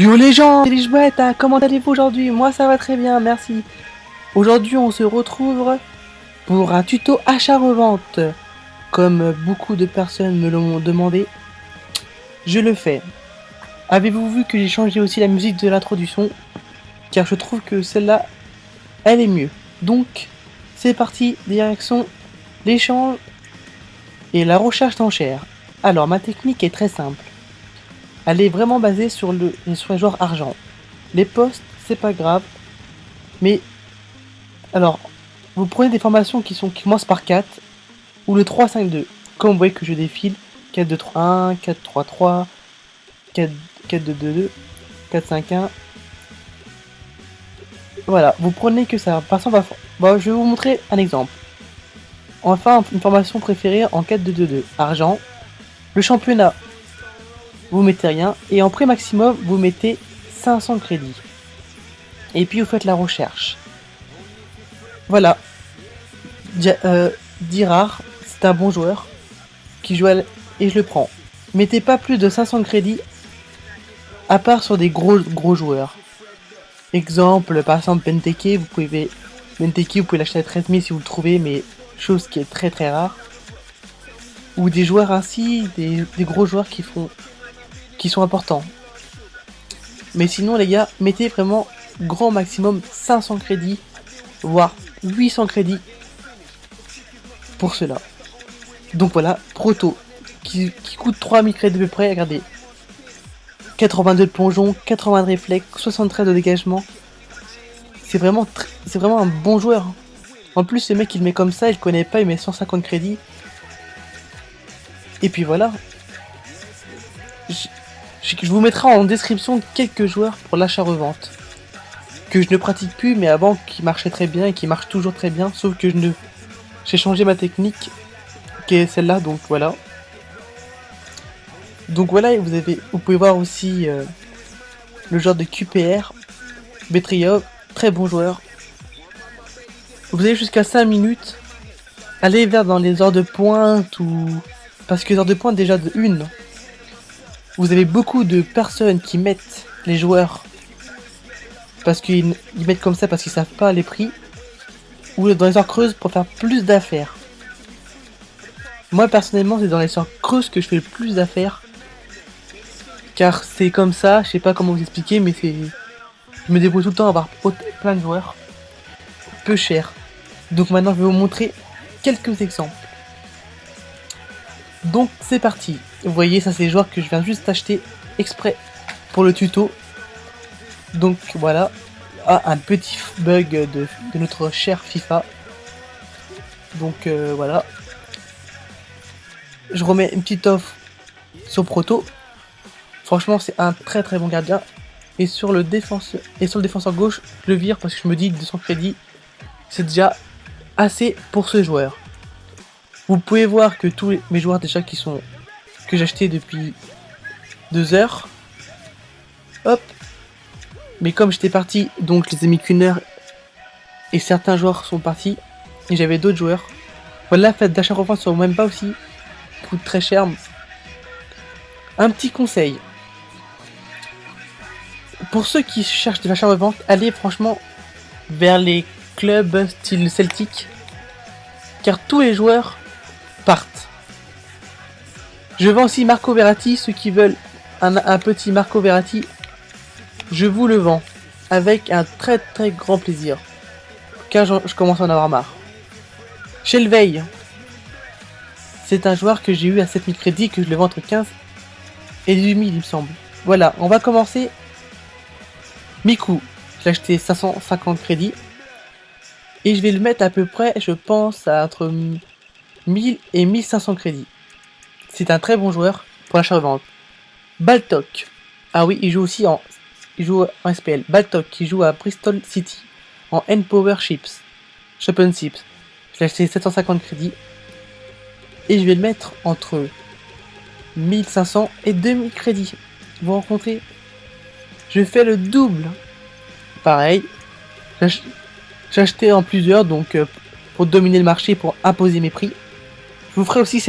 Yo les gens, c'est les jouettes, comment allez-vous aujourd'hui? Moi ça va très bien, merci. Aujourd'hui on se retrouve pour un tuto achat-revente. Comme beaucoup de personnes me l'ont demandé, je le fais. Avez-vous vu que j'ai changé aussi la musique de l'introduction? Car je trouve que celle-là, elle est mieux. Donc, c'est parti, direction l'échange et la recherche d'enchères. Alors, ma technique est très simple. Elle est vraiment basée sur les joueurs argent. Les postes, c'est pas grave. Mais, alors, vous prenez des formations qui commencent par 4 ou le 3-5-2. Comme vous voyez que je défile 4-2-3-1, 4-3-3, 4-2-2-2, 4-5-1. Voilà, vous prenez que ça. Par exemple, je vais vous montrer un exemple. Enfin, une formation préférée en 4-2-2-2. Argent. Le championnat, vous mettez rien. Et en prix maximum, vous mettez 500 crédits. Et puis vous faites la recherche. Voilà. Dirar, c'est un bon joueur qui joue et je le prends. Mettez pas plus de 500 crédits à part sur des gros joueurs. Exemple, par exemple Benteke, vous pouvez l'acheter à 13 000 si vous le trouvez, mais chose qui est très très rare. Ou des joueurs ainsi, des gros joueurs qui sont importants. Mais sinon les gars, mettez vraiment grand maximum 500 crédits, voire 800 crédits pour cela. Donc voilà, Proto, qui coûte 3000 crédits à peu près, regardez. 82 de plongeon, 80 de réflexe, 73 de dégagement. C'est vraiment un bon joueur. En plus, ce mec il met comme ça, il connaît pas, il met 150 crédits. Et puis voilà. Je vous mettrai en description quelques joueurs pour l'achat-revente. Que je ne pratique plus, mais avant qui marchait très bien et qui marche toujours très bien. Sauf que j'ai changé ma technique, qui est celle-là, donc voilà. Donc voilà, vous pouvez voir aussi le joueur de QPR, Betriov, très bon joueur. Vous avez jusqu'à 5 minutes. Allez vers dans les heures de pointe ou... Parce que les heures de pointe déjà de 1. Vous avez beaucoup de personnes qui mettent les joueurs parce qu'ils mettent comme ça parce qu'ils savent pas les prix. Ou dans les heures creuses pour faire plus d'affaires. Moi personnellement c'est dans les heures creuses que je fais le plus d'affaires. Car c'est comme ça, je sais pas comment vous expliquer, mais je me débrouille tout le temps à avoir plein de joueurs. Peu cher. Donc maintenant je vais vous montrer quelques exemples. Donc c'est parti. Vous voyez, ça c'est les joueurs que je viens juste d'acheter exprès pour le tuto. Donc voilà. Un petit bug de notre cher FIFA. Donc voilà. Je remets une petite offre sur Proto. Franchement c'est un très très bon gardien. Et sur le défenseur gauche, je le vire parce que je me dis 200 crédits, c'est déjà assez pour ce joueur. Vous pouvez voir que tous mes joueurs déjà que j'ai acheté depuis 2 heures. Hop. Mais comme j'étais parti, donc je les ai mis qu'une heure. Et certains joueurs sont partis. Et j'avais d'autres joueurs. Voilà, faites d'achat-revente sur même pas aussi. Coûte très cher. Un petit conseil. Pour ceux qui cherchent de l'achat-revente, allez franchement vers les clubs style Celtic. Car tous les joueurs partent. Je vends aussi Marco Verratti, ceux qui veulent un petit Marco Verratti, je vous le vends avec un très très grand plaisir, car je commence à en avoir marre. Shelvey, c'est un joueur que j'ai eu à 7000 crédits, que je le vends entre 15 et 8000 il me semble. Voilà, on va commencer. Miku, je l'ai acheté 550 crédits, et je vais le mettre à peu près, je pense, à entre 1000 et 1500 crédits. C'est un très bon joueur pour l'achat-revente. Baltok. Ah oui, il joue en SPL. Baltok qui joue à Bristol City en N-Power Championship. Je l'ai acheté 750 crédits. Et je vais le mettre entre 1500 et 2000 crédits. Vous rencontrez. Je fais le double. Pareil. J'ai acheté en plusieurs, donc pour dominer le marché, pour imposer mes prix. Je vous ferai aussi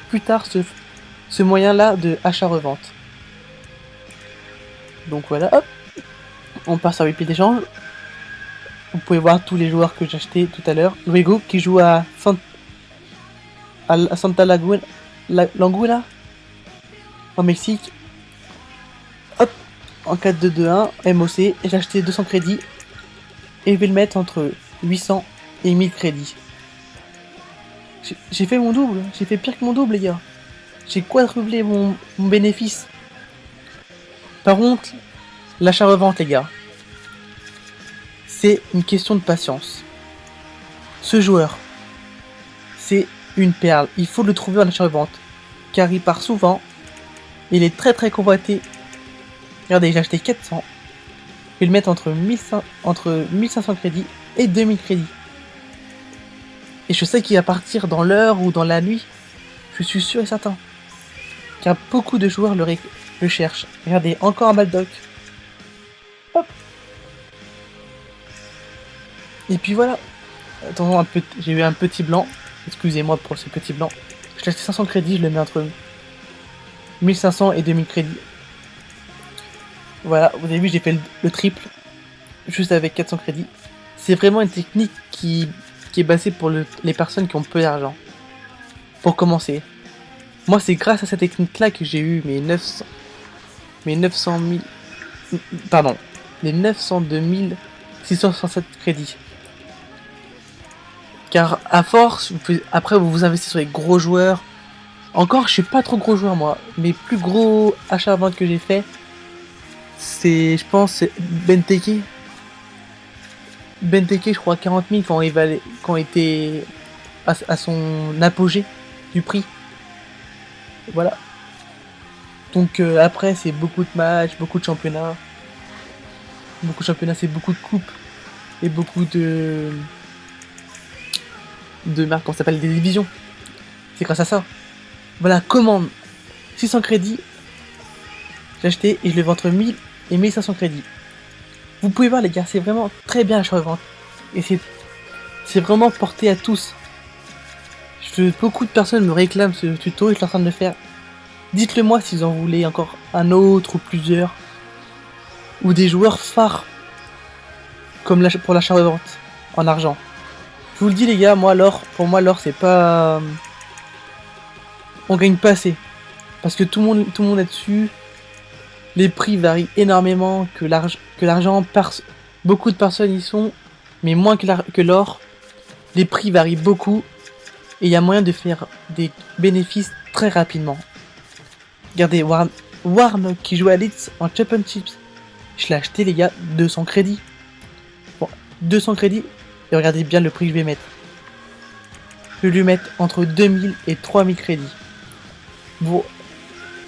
plus tard ce moyen là de achat-revente. Donc voilà, hop, on passe sur Wiki d'échange. Vous pouvez voir tous les joueurs que j'ai achetés tout à l'heure. Luego qui joue à Santa Laguna en Mexique. Hop, en 4-2-2-1, MOC, et j'ai acheté 200 crédits. Et je vais le mettre entre 800 et 1000 crédits. J'ai fait mon double, j'ai fait pire que mon double les gars. J'ai quadruplé mon bénéfice. Par contre, l'achat-revente les gars, c'est une question de patience. Ce joueur, c'est une perle. Il faut le trouver en achat-revente, car il part souvent. Il est très très convoité. Regardez, j'ai acheté 400. Je vais le mettre entre 1500 crédits et 2000 crédits. Et je sais qu'il va partir dans l'heure ou dans la nuit. Je suis sûr et certain. Car beaucoup de joueurs le cherchent. Regardez, encore un Baldock. Hop. Et puis voilà. Attends, j'ai eu un petit blanc. Excusez-moi pour ce petit blanc. J'ai acheté 500 crédits, je le mets entre 1500 et 2000 crédits. Voilà, vous avez vu, j'ai fait le triple. Juste avec 400 crédits. C'est vraiment une technique qui est basée pour les personnes qui ont peu d'argent. Pour commencer. Moi, c'est grâce à cette technique-là que j'ai eu mes 900 000... Pardon. Les 902 667 crédits. Car à force, après vous vous investissez sur les gros joueurs. Encore, je suis pas trop gros joueur moi. Mes plus gros achats à vente que j'ai fait, c'est, je pense, c'est Benteke. Benteke, je crois, 40 000 quand était à son apogée du prix. Voilà. Donc après, c'est beaucoup de matchs, beaucoup de championnats. Beaucoup de championnats, c'est beaucoup de coupes. Et beaucoup de marques, on s'appelle des divisions. C'est grâce à ça. Voilà, commande. 600 crédits. J'ai acheté et je le vends entre 1000 et 1500 crédits. Vous pouvez voir les gars, c'est vraiment très bien l'achat-revente. Et c'est vraiment porté à tous. Beaucoup de personnes me réclament ce tuto et je suis en train de le faire. Dites-le moi si vous en voulez encore un autre ou plusieurs. Ou des joueurs phares. Comme pour l'achat-revente en argent. Je vous le dis les gars, pour moi l'or c'est pas... On gagne pas assez. Parce que tout le monde est dessus. Les prix varient énormément. Que l'argent, beaucoup de personnes y sont. Mais moins que l'or. Les prix varient beaucoup. Et il y a moyen de faire des bénéfices très rapidement. Regardez, Warm qui joue à Leeds en Championships. Je l'ai acheté les gars, 200 crédits. Bon, 200 crédits. Et regardez bien le prix que je vais mettre. Je vais lui mettre entre 2000 et 3000 crédits. Bon,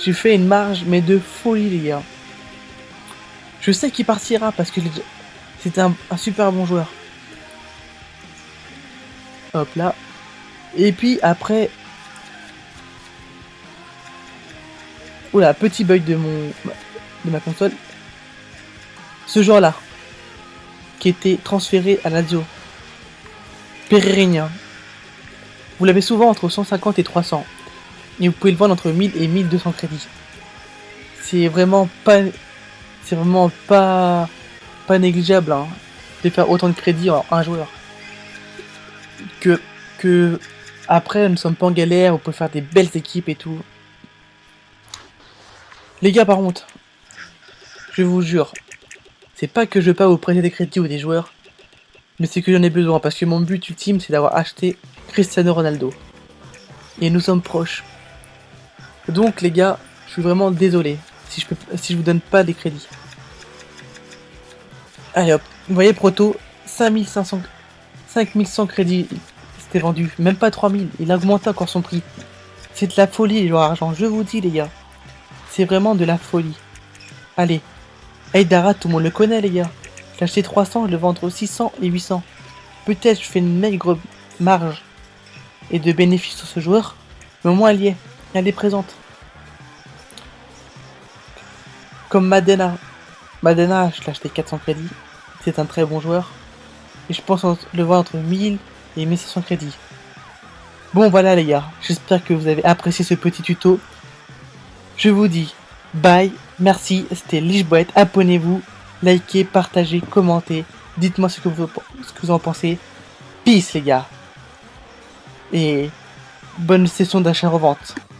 j'ai fait une marge, mais de folie les gars. Je sais qu'il partira parce que c'était un super bon joueur. Hop là. Et puis après... Oula, petit bug de ma console. Ce joueur-là, qui était transféré à Lazio. Pereira. Vous l'avez souvent entre 150 et 300. Et vous pouvez le vendre entre 1000 et 1200 crédits. C'est vraiment pas négligeable hein, de faire autant de crédits en un joueur. Que après nous ne sommes pas en galère, on peut faire des belles équipes et tout. Les gars par contre, je vous jure, c'est pas que je veux pas vous prêter des crédits ou des joueurs, mais c'est que j'en ai besoin parce que mon but ultime c'est d'avoir acheté Cristiano Ronaldo. Et nous sommes proches. Donc les gars, je suis vraiment désolé si je vous donne pas des crédits. Allez hop, vous voyez Proto, 5500 crédits, c'était vendu, même pas 3000, il a augmenté encore son prix. C'est de la folie les joueurs argent, je vous dis les gars. C'est vraiment de la folie. Allez, Aïdara, tout le monde le connaît les gars. Je l'ai acheté 300, je le vends entre 600 et 800. Peut-être je fais une maigre marge et de bénéfices sur ce joueur, mais au moins elle y est, elle est présente. Comme Madena, je l'ai acheté 400 crédits, c'est un très bon joueur. Et je pense le voir entre 1000 et 1500 crédits. Bon voilà les gars, j'espère que vous avez apprécié ce petit tuto. Je vous dis Bye, merci, c'était Lichboët. Abonnez-vous, likez, partagez, commentez. Dites-moi ce que vous en pensez. Peace les gars. Et bonne session d'achat-revente.